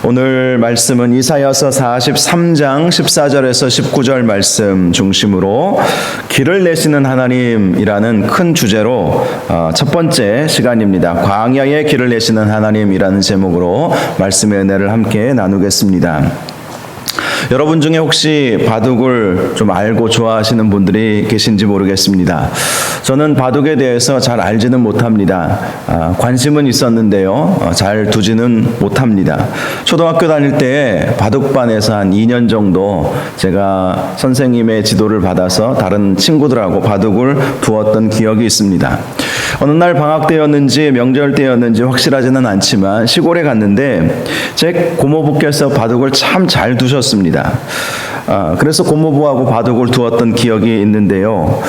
오늘 말씀은 이사야서 43장 14절에서 19절 말씀 중심으로 길을 내시는 하나님이라는 큰 주제로 첫 번째 시간입니다. 광야의 길을 내시는 하나님이라는 제목으로 말씀의 은혜를 함께 나누겠습니다. 여러분 중에 혹시 바둑을 좀 알고 좋아하시는 분들이 계신지 모르겠습니다. 저는 바둑에 대해서 잘 알지는 못합니다. 관심은 있었는데요, 잘 두지는 못합니다. 초등학교 다닐 때 바둑반에서 한 2년 정도 제가 선생님의 지도를 받아서 다른 친구들하고 바둑을 두었던 기억이 있습니다. 어느 날 방학 때였는지 명절 때였는지 확실하지는 않지만 시골에 갔는데 제 고모부께서 바둑을 참 잘 두셨습니다. 그래서 고모부하고 바둑을 두었던 기억이 있는데요.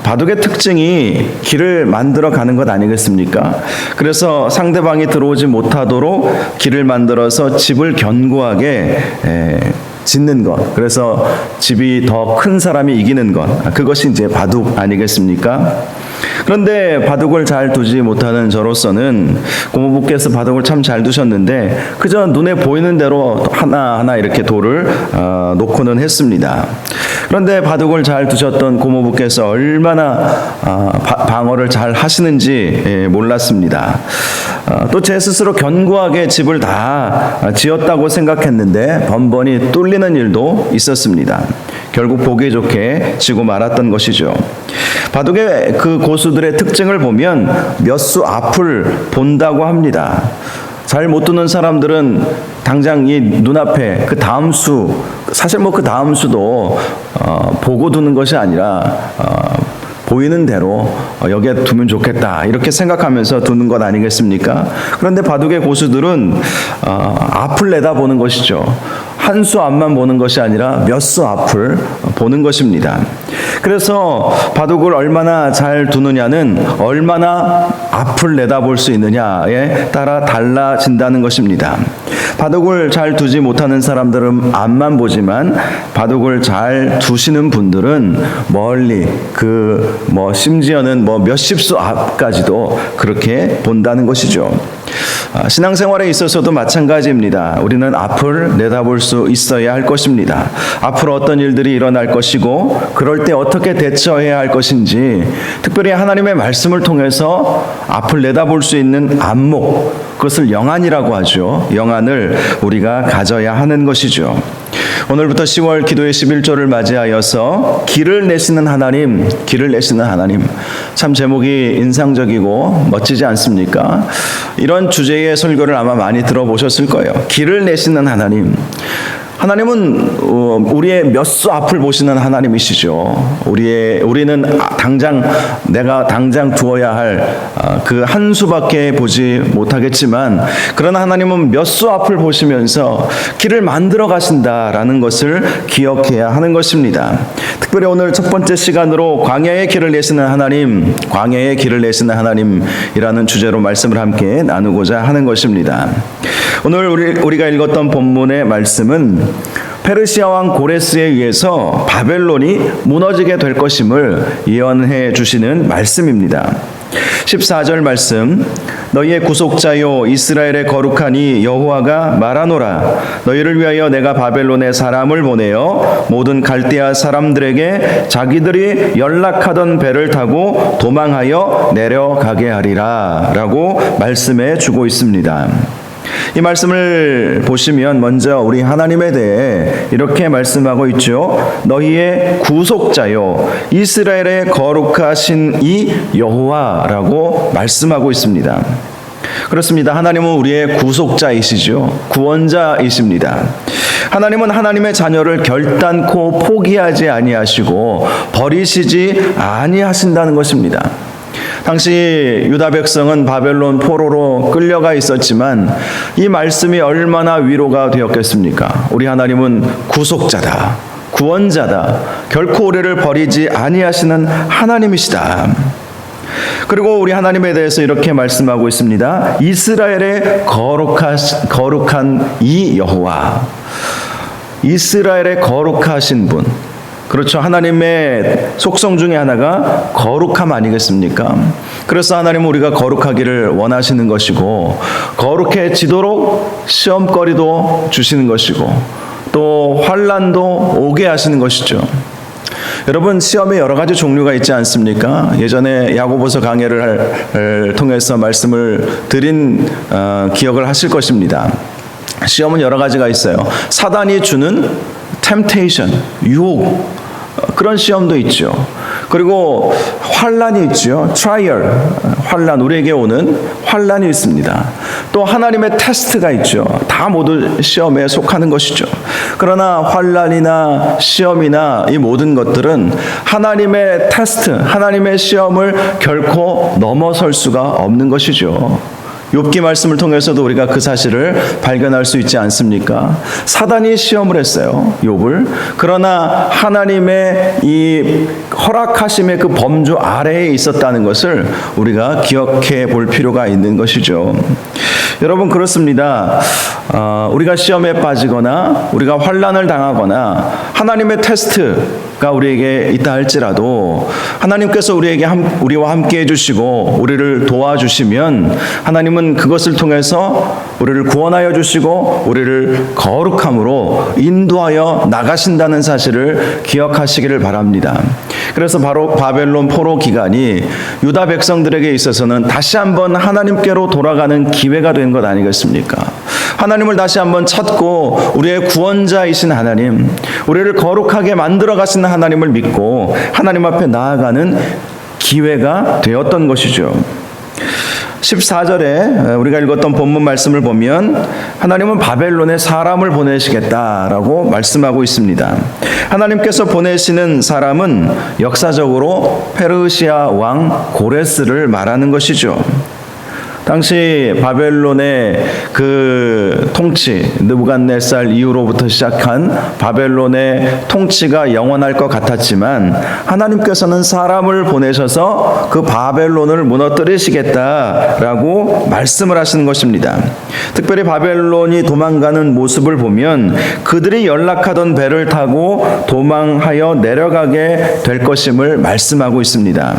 바둑의 특징이 길을 만들어 가는 것 아니겠습니까? 그래서 상대방이 들어오지 못하도록 길을 만들어서 집을 견고하게 짓는 것, 그래서 집이 더 큰 사람이 이기는 것, 그것이 이제 바둑 아니겠습니까? 그런데 바둑을 잘 두지 못하는 저로서는 고모부께서 바둑을 참 잘 두셨는데 그저 눈에 보이는 대로 하나하나 이렇게 돌을 놓고는 했습니다. 그런데 바둑을 잘 두셨던 고모부께서 얼마나 방어를 잘 하시는지 몰랐습니다. 또 제 스스로 견고하게 집을 다 지었다고 생각했는데 번번이 뚫리는 일도 있었습니다. 결국 보기 좋게 지고 말았던 것이죠. 바둑의 그 고수들의 특징을 보면 몇 수 앞을 본다고 합니다. 잘 못 두는 사람들은 당장 이 눈앞에 그 다음 수, 사실 그 다음 수도 보고 두는 것이 아니라 보이는 대로 여기에 두면 좋겠다 이렇게 생각하면서 두는 것 아니겠습니까? 그런데 바둑의 고수들은 앞을 내다보는 것이죠. 한 수 앞만 보는 것이 아니라 몇 수 앞을 보는 것입니다. 그래서 바둑을 얼마나 잘 두느냐는 얼마나 앞을 내다볼 수 있느냐에 따라 달라진다는 것입니다. 바둑을 잘 두지 못하는 사람들은 앞만 보지만 바둑을 잘 두시는 분들은 멀리 심지어는 몇십 수 앞까지도 그렇게 본다는 것이죠. 신앙생활에 있어서도 마찬가지입니다. 우리는 앞을 내다볼 수 있어야 할 것입니다. 앞으로 어떤 일들이 일어날 것이고 그럴 때 어떻게 대처해야 할 것인지, 특별히 하나님의 말씀을 통해서 앞을 내다볼 수 있는 안목, 그것을 영안이라고 하죠. 영안을 우리가 가져야 하는 것이죠. 오늘부터 10월 기도의 11조를 맞이하여서 길을 내시는 하나님, 길을 내시는 하나님, 참 제목이 인상적이고 멋지지 않습니까? 이런 주제의 설교를 아마 많이 들어보셨을 거예요. 길을 내시는 하나님. 하나님은 우리의 몇 수 앞을 보시는 하나님이시죠. 우리는 내가 당장 두어야 할 그 한 수밖에 보지 못하겠지만, 그러나 하나님은 몇 수 앞을 보시면서 길을 만들어 가신다라는 것을 기억해야 하는 것입니다. 특별히 오늘 첫 번째 시간으로 광야의 길을 내시는 하나님, 광야의 길을 내시는 하나님이라는 주제로 말씀을 함께 나누고자 하는 것입니다. 오늘 우리가 읽었던 본문의 말씀은 페르시아 왕 고레스에 의해서 바벨론이 무너지게 될 것임을 예언해 주시는 말씀입니다. 14절 말씀, 너희의 구속자요 이스라엘의 거룩한 이 여호와가 말하노라. 너희를 위하여 내가 바벨론에 사람을 보내어 모든 갈대아 사람들에게 자기들이 연락하던 배를 타고 도망하여 내려가게 하리라 라고 말씀해 주고 있습니다. 이 말씀을 보시면 먼저 우리 하나님에 대해 이렇게 말씀하고 있죠. 너희의 구속자요 이스라엘의 거룩하신 이 여호와라고 말씀하고 있습니다. 그렇습니다. 하나님은 우리의 구속자이시죠. 구원자이십니다. 하나님은 하나님의 자녀를 결단코 포기하지 아니하시고 버리시지 아니하신다는 것입니다. 당시 유다 백성은 바벨론 포로로 끌려가 있었지만 이 말씀이 얼마나 위로가 되었겠습니까? 우리 하나님은 구속자다, 구원자다, 결코 우리를 버리지 아니하시는 하나님이시다. 그리고 우리 하나님에 대해서 이렇게 말씀하고 있습니다. 이스라엘의 거룩한 이 여호와, 이스라엘의 거룩하신 분, 그렇죠. 하나님의 속성 중에 하나가 거룩함 아니겠습니까? 그래서 하나님은 우리가 거룩하기를 원하시는 것이고, 거룩해지도록 시험거리도 주시는 것이고, 또 환난도 오게 하시는 것이죠. 여러분, 시험에 여러 가지 종류가 있지 않습니까? 예전에 야고보서 강해를 통해서 말씀을 드린 기억을 하실 것입니다. 시험은 여러 가지가 있어요. 사단이 주는 temptation, 유혹, 그런 시험도 있죠. 그리고 환난이 있죠. trial, 환난, 우리에게 오는 환난이 있습니다. 또 하나님의 테스트가 있죠. 다 모두 시험에 속하는 것이죠. 그러나 환난이나 시험이나 이 모든 것들은 하나님의 테스트, 하나님의 시험을 결코 넘어설 수가 없는 것이죠. 욥기 말씀을 통해서도 우리가 그 사실을 발견할 수 있지 않습니까? 사단이 시험을 했어요, 욥을. 그러나 하나님의 이 허락하심의 그 범주 아래에 있었다는 것을 우리가 기억해 볼 필요가 있는 것이죠. 여러분, 그렇습니다. 우리가 시험에 빠지거나 우리가 환난을 당하거나 하나님의 테스트가 우리에게 있다 할지라도 하나님께서 우리와 함께 해주시고 우리를 도와주시면 하나님은 그것을 통해서 우리를 구원하여 주시고 우리를 거룩함으로 인도하여 나가신다는 사실을 기억하시기를 바랍니다. 그래서 바로 바벨론 포로 기간이 유다 백성들에게 있어서는 다시 한번 하나님께로 돌아가는 기회가 된 것 아니겠습니까? 하나님을 다시 한번 찾고 우리의 구원자이신 하나님, 우리를 거룩하게 만들어 가시는 하나님을 믿고 하나님 앞에 나아가는 기회가 되었던 것이죠. 14절에 우리가 읽었던 본문 말씀을 보면 하나님은 바벨론에 사람을 보내시겠다라고 말씀하고 있습니다. 하나님께서 보내시는 사람은 역사적으로 페르시아 왕 고레스를 말하는 것이죠. 당시 바벨론의 그 통치, 느부갓네살 이후로부터 시작한 바벨론의 통치가 영원할 것 같았지만 하나님께서는 사람을 보내셔서 그 바벨론을 무너뜨리시겠다라고 말씀을 하시는 것입니다. 특별히 바벨론이 도망가는 모습을 보면 그들이 연락하던 배를 타고 도망하여 내려가게 될 것임을 말씀하고 있습니다.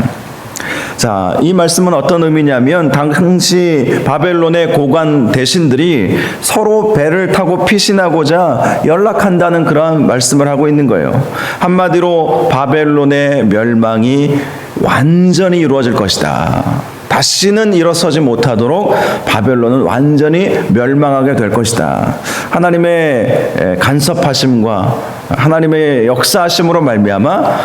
자, 이 말씀은 어떤 의미냐면 당시 바벨론의 고관 대신들이 서로 배를 타고 피신하고자 연락한다는 그러한 말씀을 하고 있는 거예요. 한마디로 바벨론의 멸망이 완전히 이루어질 것이다. 다시는 일어서지 못하도록 바벨론은 완전히 멸망하게 될 것이다. 하나님의 간섭하심과 하나님의 역사하심으로 말미암아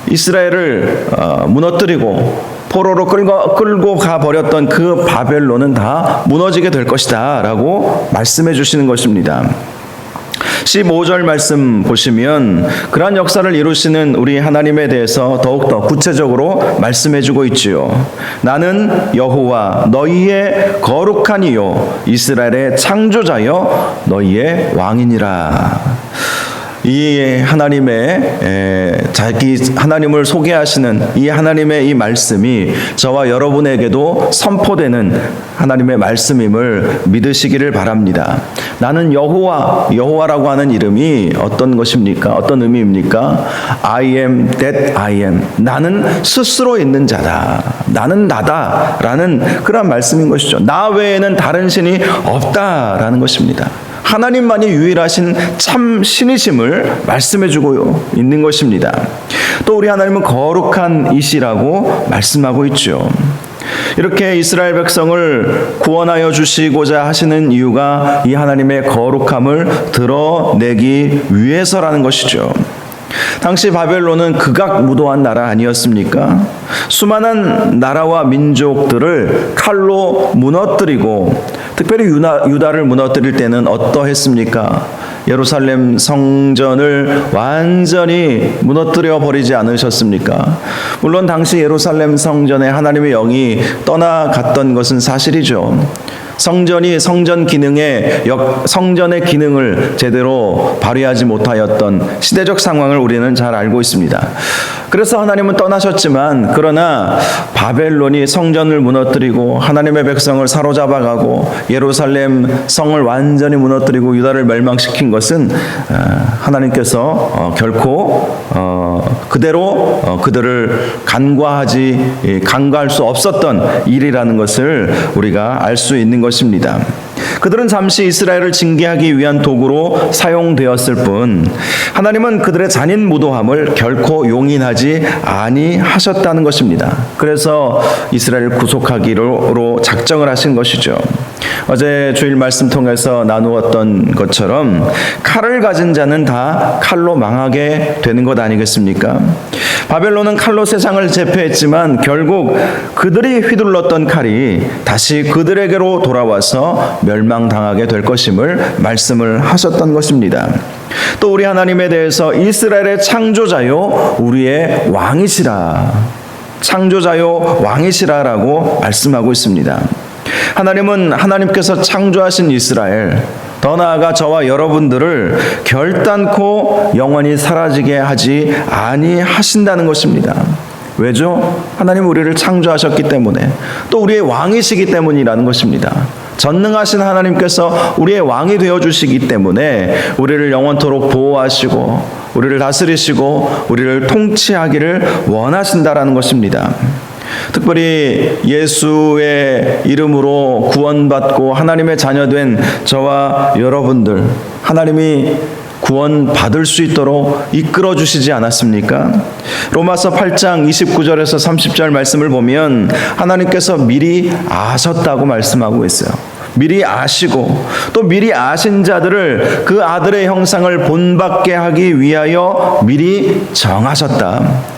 이스라엘을 무너뜨리고 포로로 끌고 가버렸던 그 바벨론은 다 무너지게 될 것이다 라고 말씀해 주시는 것입니다. 15절 말씀 보시면 그러한 역사를 이루시는 우리 하나님에 대해서 더욱더 구체적으로 말씀해 주고 있지요. 나는 여호와 너희의 거룩한 이요 이스라엘의 창조자여 너희의 왕이니라. 이 하나님의 자기 하나님을 소개하시는 이 하나님의 이 말씀이 저와 여러분에게도 선포되는 하나님의 말씀임을 믿으시기를 바랍니다. 나는 여호와라고 하는 이름이 어떤 것입니까? 어떤 의미입니까? I am that I am. 나는 스스로 있는 자다. 나는 나다라는 그런 말씀인 것이죠. 나 외에는 다른 신이 없다라는 것입니다. 하나님만이 유일하신 참 신이심을 말씀해주고 있는 것입니다. 또 우리 하나님은 거룩한 이시라고 말씀하고 있죠. 이렇게 이스라엘 백성을 구원하여 주시고자 하시는 이유가 이 하나님의 거룩함을 드러내기 위해서라는 것이죠. 당시 바벨론은 극악무도한 나라 아니었습니까? 수많은 나라와 민족들을 칼로 무너뜨리고 특별히 유다를 무너뜨릴 때는 어떠했습니까? 예루살렘 성전을 완전히 무너뜨려 버리지 않으셨습니까? 물론 당시 예루살렘 성전에 하나님의 영이 떠나갔던 것은 사실이죠. 성전이 성전의 기능을 제대로 발휘하지 못하였던 시대적 상황을 우리는 잘 알고 있습니다. 그래서 하나님은 떠나셨지만, 그러나 바벨론이 성전을 무너뜨리고 하나님의 백성을 사로잡아가고 예루살렘 성을 완전히 무너뜨리고 유다를 멸망시킨 것은 하나님께서 결코 그대로 그들을 간과할 수 없었던 일이라는 것을 우리가 알 수 있는 것입니다. 그들은 잠시 이스라엘을 징계하기 위한 도구로 사용되었을 뿐 하나님은 그들의 잔인 무도함을 결코 용인하지 아니하셨다는 것입니다. 그래서 이스라엘을 구속하기로 작정을 하신 것이죠. 어제 주일 말씀 통해서 나누었던 것처럼 칼을 가진 자는 다 칼로 망하게 되는 것 아니겠습니까? 바벨론은 칼로 세상을 제패했지만 결국 그들이 휘둘렀던 칼이 다시 그들에게로 돌아와서 멸망당하게 될 것임을 말씀을 하셨던 것입니다. 또 우리 하나님에 대해서 이스라엘의 창조자요 우리의 왕이시라, 창조자요 왕이시라라고 말씀하고 있습니다. 하나님은 하나님께서 창조하신 이스라엘, 더 나아가 저와 여러분들을 결단코 영원히 사라지게 하지 아니하신다는 것입니다. 왜죠? 하나님 우리를 창조하셨기 때문에, 또 우리의 왕이시기 때문이라는 것입니다. 전능하신 하나님께서 우리의 왕이 되어주시기 때문에 우리를 영원토록 보호하시고 우리를 다스리시고 우리를 통치하기를 원하신다라는 것입니다. 특별히 예수의 이름으로 구원받고 하나님의 자녀된 저와 여러분들, 하나님이 구원받을 수 있도록 이끌어 주시지 않았습니까? 로마서 8장 29절에서 30절 말씀을 보면 하나님께서 미리 아셨다고 말씀하고 있어요. 미리 아시고 또 미리 아신 자들을 그 아들의 형상을 본받게 하기 위하여 미리 정하셨다.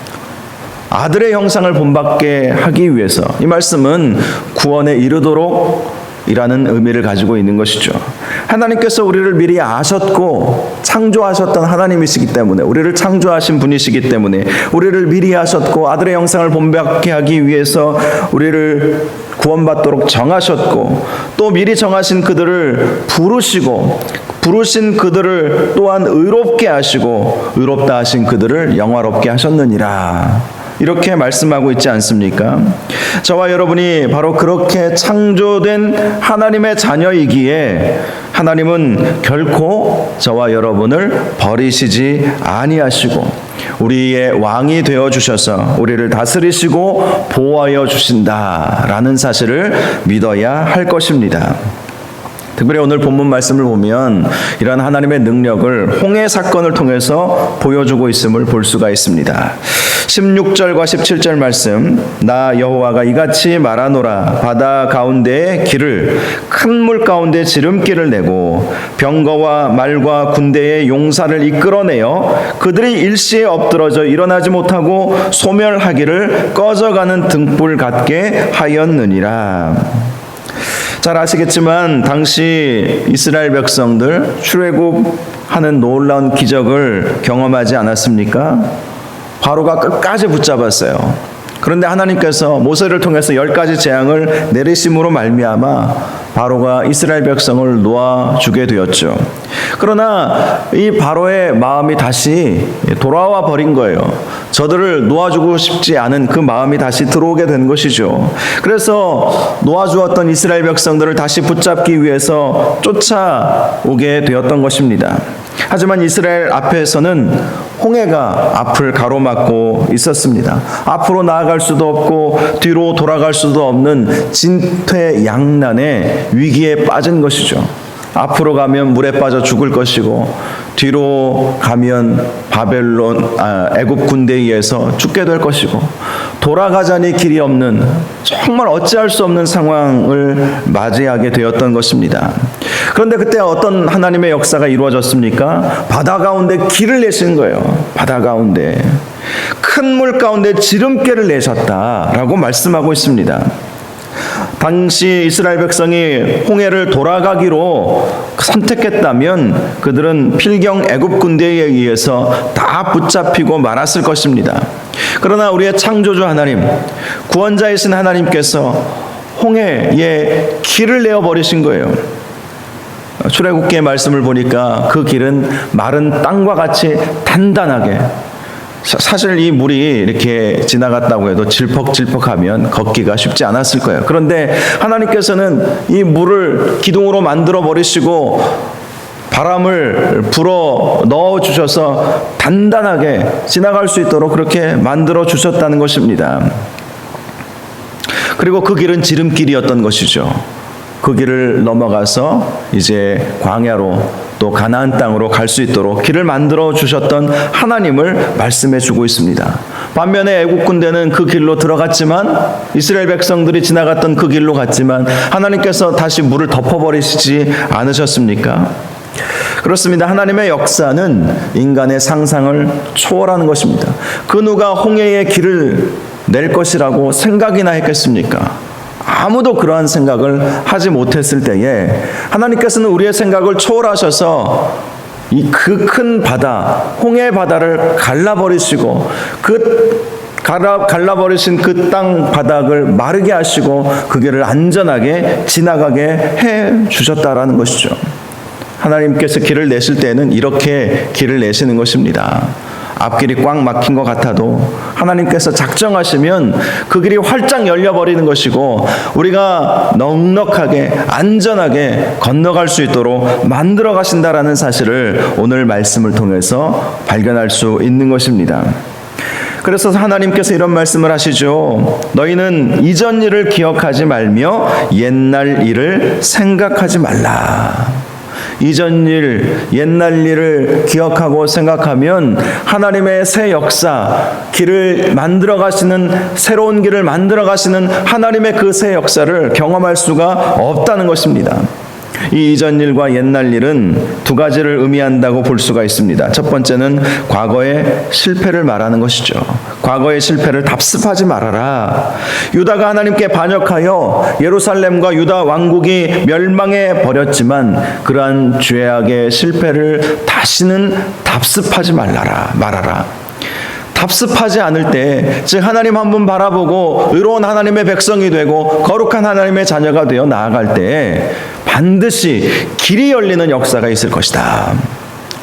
아들의 형상을 본받게 하기 위해서, 이 말씀은 구원에 이르도록 이라는 의미를 가지고 있는 것이죠. 하나님께서 우리를 미리 아셨고 창조하셨던 하나님이시기 때문에, 우리를 창조하신 분이시기 때문에 우리를 미리 아셨고 아들의 형상을 본받게 하기 위해서 우리를 구원받도록 정하셨고, 또 미리 정하신 그들을 부르신 그들을 또한 의롭게 하시고 의롭다 하신 그들을 영화롭게 하셨느니라, 이렇게 말씀하고 있지 않습니까? 저와 여러분이 바로 그렇게 창조된 하나님의 자녀이기에 하나님은 결코 저와 여러분을 버리시지 아니하시고 우리의 왕이 되어주셔서 우리를 다스리시고 보호하여 주신다라는 사실을 믿어야 할 것입니다. 특별히 오늘 본문 말씀을 보면 이러한 하나님의 능력을 홍해 사건을 통해서 보여주고 있음을 볼 수가 있습니다. 16절과 17절 말씀, 나 여호와가 이같이 말하노라. 바다 가운데에 길을, 큰 물 가운데 지름길을 내고 병거와 말과 군대의 용사를 이끌어내어 그들이 일시에 엎드러져 일어나지 못하고 소멸하기를 꺼져가는 등불 같게 하였느니라. 잘 아시겠지만 당시 이스라엘 백성들 출애굽하는 놀라운 기적을 경험하지 않았습니까? 바로가 끝까지 붙잡았어요. 그런데 하나님께서 모세를 통해서 10가지 재앙을 내리심으로 말미암아 바로가 이스라엘 백성을 놓아주게 되었죠. 그러나 이 바로의 마음이 다시 돌아와 버린 거예요. 저들을 놓아주고 싶지 않은 그 마음이 다시 들어오게 된 것이죠. 그래서 놓아주었던 이스라엘 백성들을 다시 붙잡기 위해서 쫓아오게 되었던 것입니다. 하지만 이스라엘 앞에서는 홍해가 앞을 가로막고 있었습니다. 앞으로 나아갈 수도 없고 뒤로 돌아갈 수도 없는 진퇴양난의 위기에 빠진 것이죠. 앞으로 가면 물에 빠져 죽을 것이고 뒤로 가면 애굽 군대에 의해서 죽게 될 것이고, 돌아가자니 길이 없는, 정말 어찌할 수 없는 상황을 맞이하게 되었던 것입니다. 그런데 그때 어떤 하나님의 역사가 이루어졌습니까? 바다 가운데 길을 내신 거예요. 바다 가운데 큰 물 가운데 지름길을 내셨다라고 말씀하고 있습니다. 당시 이스라엘 백성이 홍해를 돌아가기로 선택했다면 그들은 필경 애굽 군대에 의해서 다 붙잡히고 말았을 것입니다. 그러나 우리의 창조주 하나님, 구원자이신 하나님께서 홍해에 길을 내어 버리신 거예요. 출애굽기의 말씀을 보니까 그 길은 마른 땅과 같이 단단하게, 사실 이 물이 이렇게 지나갔다고 해도 질퍽질퍽하면 걷기가 쉽지 않았을 거예요. 그런데 하나님께서는 이 물을 기둥으로 만들어 버리시고 바람을 불어 넣어 주셔서 단단하게 지나갈 수 있도록 그렇게 만들어 주셨다는 것입니다. 그리고 그 길은 지름길이었던 것이죠. 그 길을 넘어가서 이제 광야로 또 가나안 땅으로 갈 수 있도록 길을 만들어 주셨던 하나님을 말씀해 주고 있습니다. 반면에 애국 군대는 그 길로 들어갔지만, 이스라엘 백성들이 지나갔던 그 길로 갔지만 하나님께서 다시 물을 덮어버리시지 않으셨습니까? 그렇습니다. 하나님의 역사는 인간의 상상을 초월하는 것입니다. 그 누가 홍해의 길을 낼 것이라고 생각이나 했겠습니까? 아무도 그러한 생각을 하지 못했을 때에 하나님께서는 우리의 생각을 초월하셔서 이 그 큰 바다, 홍해 바다를 갈라버리시고 갈라버리신 그 땅 바닥을 마르게 하시고 그 길을 안전하게 지나가게 해 주셨다라는 것이죠. 하나님께서 길을 내실 때는 이렇게 길을 내시는 것입니다. 앞길이 꽉 막힌 것 같아도 하나님께서 작정하시면 그 길이 활짝 열려버리는 것이고 우리가 넉넉하게 안전하게 건너갈 수 있도록 만들어 가신다라는 사실을 오늘 말씀을 통해서 발견할 수 있는 것입니다. 그래서 하나님께서 이런 말씀을 하시죠. 너희는 이전 일을 기억하지 말며 옛날 일을 생각하지 말라. 이전 일, 옛날 일을 기억하고 생각하면 하나님의 새 역사, 길을 만들어 가시는, 새로운 길을 만들어 가시는 하나님의 그 새 역사를 경험할 수가 없다는 것입니다. 이 이전 일과 옛날 일은 두 가지를 의미한다고 볼 수가 있습니다. 첫 번째는 과거의 실패를 말하는 것이죠. 과거의 실패를 답습하지 말아라. 유다가 하나님께 반역하여 예루살렘과 유다 왕국이 멸망해 버렸지만 그러한 죄악의 실패를 다시는 답습하지 말아라. 답습하지 않을 때, 즉 하나님 한 분 바라보고 의로운 하나님의 백성이 되고 거룩한 하나님의 자녀가 되어 나아갈 때 반드시 길이 열리는 역사가 있을 것이다.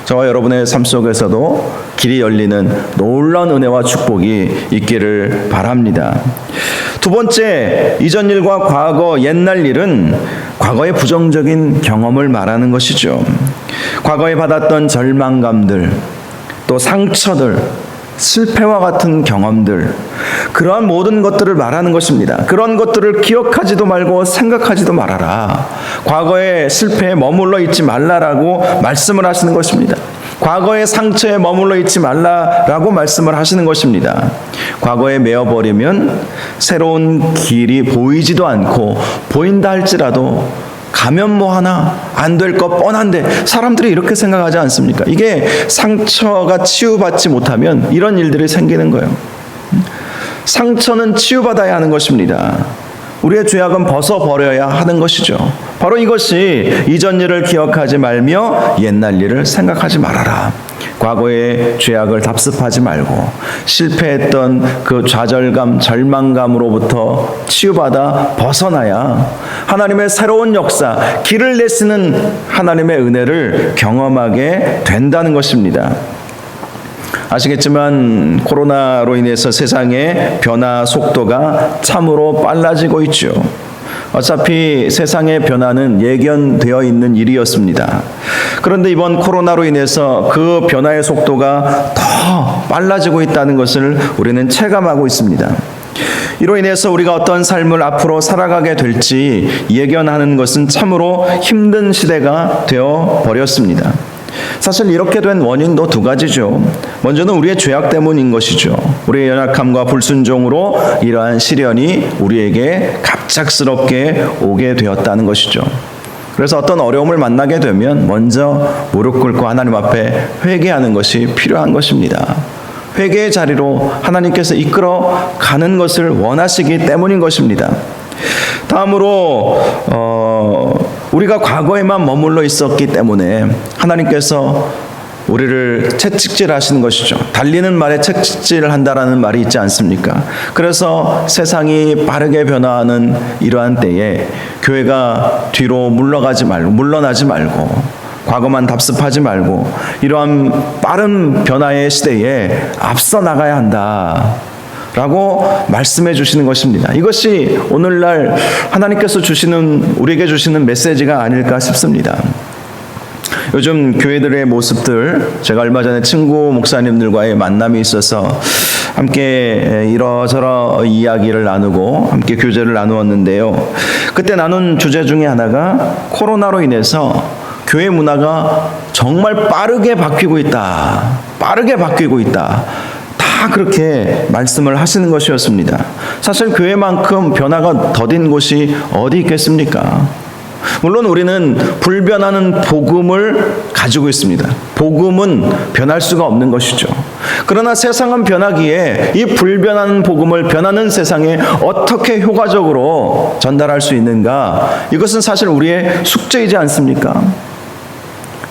저와 여러분의 삶 속에서도 길이 열리는 놀라운 은혜와 축복이 있기를 바랍니다. 두 번째, 이전 일과 과거, 옛날 일은 과거의 부정적인 경험을 말하는 것이죠. 과거에 받았던 절망감들, 또 상처들, 실패와 같은 경험들, 그러한 모든 것들을 말하는 것입니다. 그런 것들을 기억하지도 말고 생각하지도 말아라. 과거의 실패에 머물러 있지 말라라고 말씀을 하시는 것입니다. 과거의 상처에 머물러 있지 말라라고 말씀을 하시는 것입니다. 과거에 메어버리면 새로운 길이 보이지도 않고, 보인다 할지라도 가면 뭐 하나 안 될 것 뻔한데, 사람들이 이렇게 생각하지 않습니까? 이게 상처가 치유받지 못하면 이런 일들이 생기는 거예요. 상처는 치유받아야 하는 것입니다. 우리의 죄악은 벗어버려야 하는 것이죠. 바로 이것이 이전 일을 기억하지 말며 옛날 일을 생각하지 말아라. 과거의 죄악을 답습하지 말고 실패했던 그 좌절감, 절망감으로부터 치유받아 벗어나야 하나님의 새로운 역사, 길을 내시는 하나님의 은혜를 경험하게 된다는 것입니다. 아시겠지만 코로나로 인해서 세상의 변화 속도가 참으로 빨라지고 있죠. 어차피 세상의 변화는 예견되어 있는 일이었습니다. 그런데 이번 코로나로 인해서 그 변화의 속도가 더 빨라지고 있다는 것을 우리는 체감하고 있습니다. 이로 인해서 우리가 어떤 삶을 앞으로 살아가게 될지 예견하는 것은 참으로 힘든 시대가 되어 버렸습니다. 사실 이렇게 된 원인도 두 가지죠. 먼저는 우리의 죄악 때문인 것이죠. 우리의 연약함과 불순종으로 이러한 시련이 우리에게 갑작스럽게 오게 되었다는 것이죠. 그래서 어떤 어려움을 만나게 되면 먼저 무릎 꿇고 하나님 앞에 회개하는 것이 필요한 것입니다. 회개의 자리로 하나님께서 이끌어 가는 것을 원하시기 때문인 것입니다. 다음으로 우리가 과거에만 머물러 있었기 때문에 하나님께서 우리를 채찍질하시는 것이죠. 달리는 말에 채찍질을 한다라는 말이 있지 않습니까? 그래서 세상이 빠르게 변화하는 이러한 때에 교회가 뒤로 물러나지 말고 과거만 답습하지 말고 이러한 빠른 변화의 시대에 앞서 나가야 한다 라고 말씀해 주시는 것입니다. 이것이 오늘날 하나님께서 우리에게 주시는 메시지가 아닐까 싶습니다. 요즘 교회들의 모습들, 제가 얼마 전에 친구 목사님들과의 만남이 있어서 함께 이러저러 이야기를 나누고 함께 교제를 나누었는데요. 그때 나눈 주제 중에 하나가 코로나로 인해서 교회 문화가 정말 빠르게 바뀌고 있다. 다 그렇게 말씀을 하시는 것이었습니다. 사실 교회만큼 변화가 더딘 곳이 어디 있겠습니까? 물론 우리는 불변하는 복음을 가지고 있습니다. 복음은 변할 수가 없는 것이죠. 그러나 세상은 변하기에 이 불변하는 복음을 변하는 세상에 어떻게 효과적으로 전달할 수 있는가? 이것은 사실 우리의 숙제이지 않습니까?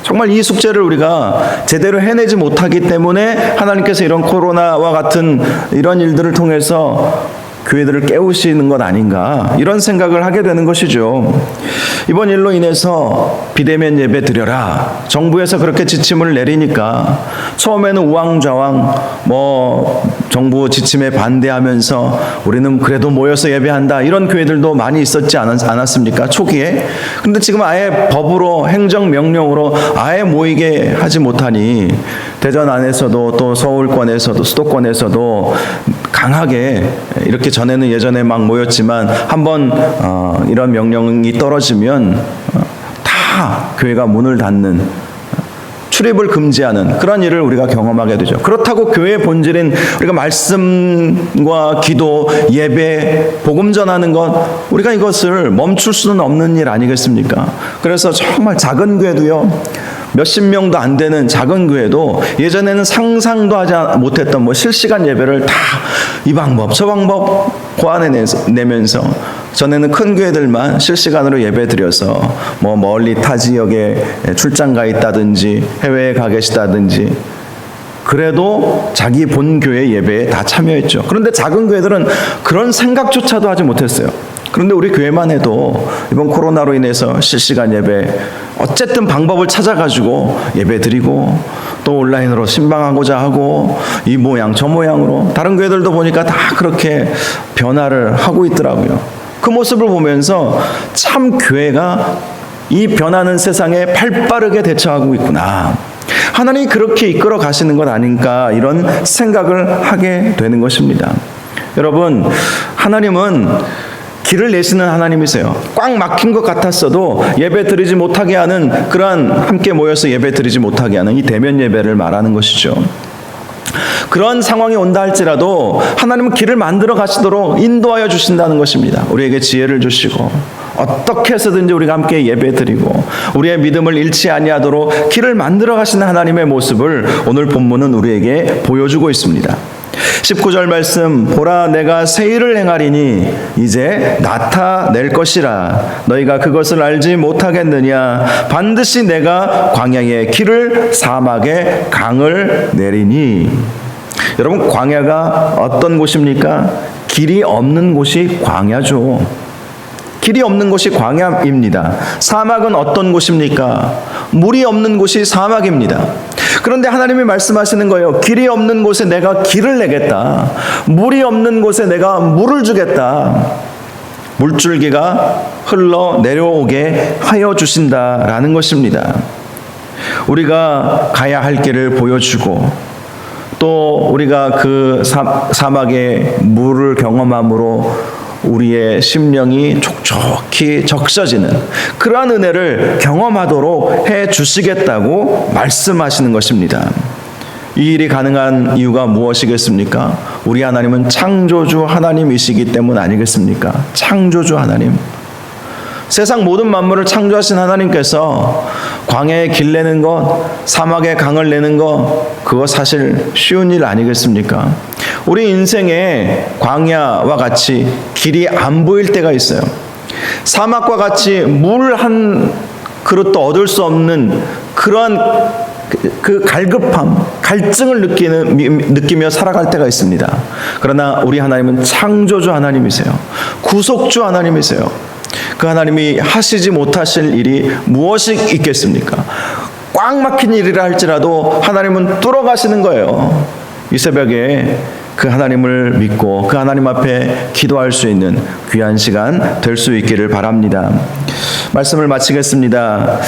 정말 이 숙제를 우리가 제대로 해내지 못하기 때문에 하나님께서 이런 코로나와 같은 이런 일들을 통해서 교회들을 깨우시는 것 아닌가, 이런 생각을 하게 되는 것이죠. 이번 일로 인해서 비대면 예배 드려라, 정부에서 그렇게 지침을 내리니까 처음에는 우왕좌왕 정부 지침에 반대하면서 우리는 그래도 모여서 예배한다, 이런 교회들도 많이 있었지 않았습니까? 초기에. 근데 지금 아예 법으로, 행정명령으로 아예 모이게 하지 못하니 대전 안에서도 또 서울권에서도 수도권에서도 강하게, 이렇게 전에는 예전에 막 모였지만 한번 이런 명령이 떨어지면 다 교회가 문을 닫는, 출입을 금지하는 그런 일을 우리가 경험하게 되죠. 그렇다고 교회의 본질인 우리가 말씀과 기도, 예배, 복음 전하는 것, 우리가 이것을 멈출 수는 없는 일 아니겠습니까? 그래서 정말 작은 교회도요, 몇십 명도 안 되는 작은 교회도 예전에는 상상도 하지 못했던 실시간 예배를 다 이 방법 저 방법 고안해내면서, 전에는 큰 교회들만 실시간으로 예배 드려서 멀리 타 지역에 출장 가 있다든지 해외에 가 계시다든지 그래도 자기 본 교회 예배에 다 참여했죠. 그런데 작은 교회들은 그런 생각조차도 하지 못했어요. 그런데 우리 교회만 해도 이번 코로나로 인해서 실시간 예배, 어쨌든 방법을 찾아가지고 예배 드리고 또 온라인으로 신방하고자 하고 이 모양 저 모양으로, 다른 교회들도 보니까 다 그렇게 변화를 하고 있더라고요. 그 모습을 보면서 참 교회가 이 변하는 세상에 발빠르게 대처하고 있구나, 하나님이 그렇게 이끌어 가시는 것 아닌가, 이런 생각을 하게 되는 것입니다. 여러분, 하나님은 길을 내시는 하나님이세요. 꽉 막힌 것 같았어도 예배 드리지 못하게 하는, 그러한 함께 모여서 예배 드리지 못하게 하는 이 대면 예배를 말하는 것이죠. 그런 상황이 온다 할지라도 하나님은 길을 만들어 가시도록 인도하여 주신다는 것입니다. 우리에게 지혜를 주시고 어떻게 해서든지 우리가 함께 예배 드리고 우리의 믿음을 잃지 아니하도록 길을 만들어 가시는 하나님의 모습을 오늘 본문은 우리에게 보여주고 있습니다. 19절 말씀, 보라 내가 새 일을 행하리니 이제 나타낼 것이라 너희가 그것을 알지 못하겠느냐, 반드시 내가 광야에 길을 사막에 강을 내리니. 여러분, 광야가 어떤 곳입니까? 길이 없는 곳이 광야죠. 길이 없는 곳이 광야입니다. 사막은 어떤 곳입니까? 물이 없는 곳이 사막입니다. 그런데 하나님이 말씀하시는 거예요. 길이 없는 곳에 내가 길을 내겠다. 물이 없는 곳에 내가 물을 주겠다. 물줄기가 흘러 내려오게 하여 주신다라는 것입니다. 우리가 가야 할 길을 보여주고 또 우리가 그 사막의 물을 경험함으로 우리의 심령이 촉촉히 적셔지는 그러한 은혜를 경험하도록 해 주시겠다고 말씀하시는 것입니다. 이 일이 가능한 이유가 무엇이겠습니까? 우리 하나님은 창조주 하나님이시기 때문 아니겠습니까? 창조주 하나님. 세상 모든 만물을 창조하신 하나님께서 광야에 길 내는 것, 사막에 강을 내는 것, 그거 사실 쉬운 일 아니겠습니까? 우리 인생에 광야와 같이 길이 안 보일 때가 있어요. 사막과 같이 물 한 그릇도 얻을 수 없는 그런 그 갈급함, 갈증을 느끼며 살아갈 때가 있습니다. 그러나 우리 하나님은 창조주 하나님이세요. 구속주 하나님이세요. 그 하나님이 하시지 못하실 일이 무엇이 있겠습니까? 꽉 막힌 일이라 할지라도 하나님은 뚫어가시는 거예요. 이 새벽에 그 하나님을 믿고 그 하나님 앞에 기도할 수 있는 귀한 시간 될 수 있기를 바랍니다. 말씀을 마치겠습니다.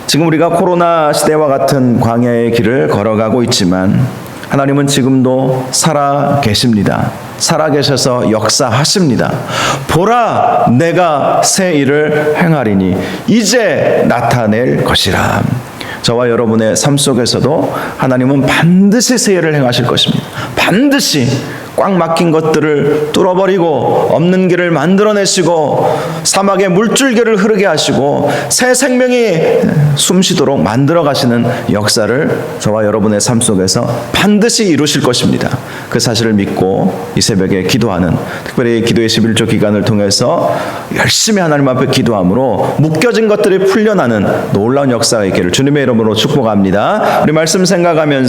지금 우리가 코로나 시대와 같은 광야의 길을 걸어가고 있지만 하나님은 지금도 살아 계십니다. 살아 계셔서 역사하십니다. 보라, 내가 새 일을 행하리니 이제 나타낼 것이라. 저와 여러분의 삶 속에서도 하나님은 반드시 새 일을 행하실 것입니다. 반드시 꽉 막힌 것들을 뚫어버리고 없는 길을 만들어내시고 사막에 물줄기를 흐르게 하시고 새 생명이 숨쉬도록 만들어 가시는 역사를 저와 여러분의 삶 속에서 반드시 이루실 것입니다. 그 사실을 믿고 이 새벽에 기도하는, 특별히 기도의 11조 기간을 통해서 열심히 하나님 앞에 기도함으로 묶여진 것들이 풀려나는 놀라운 역사가 있기를 주님의 이름으로 축복합니다. 우리 말씀 생각하면서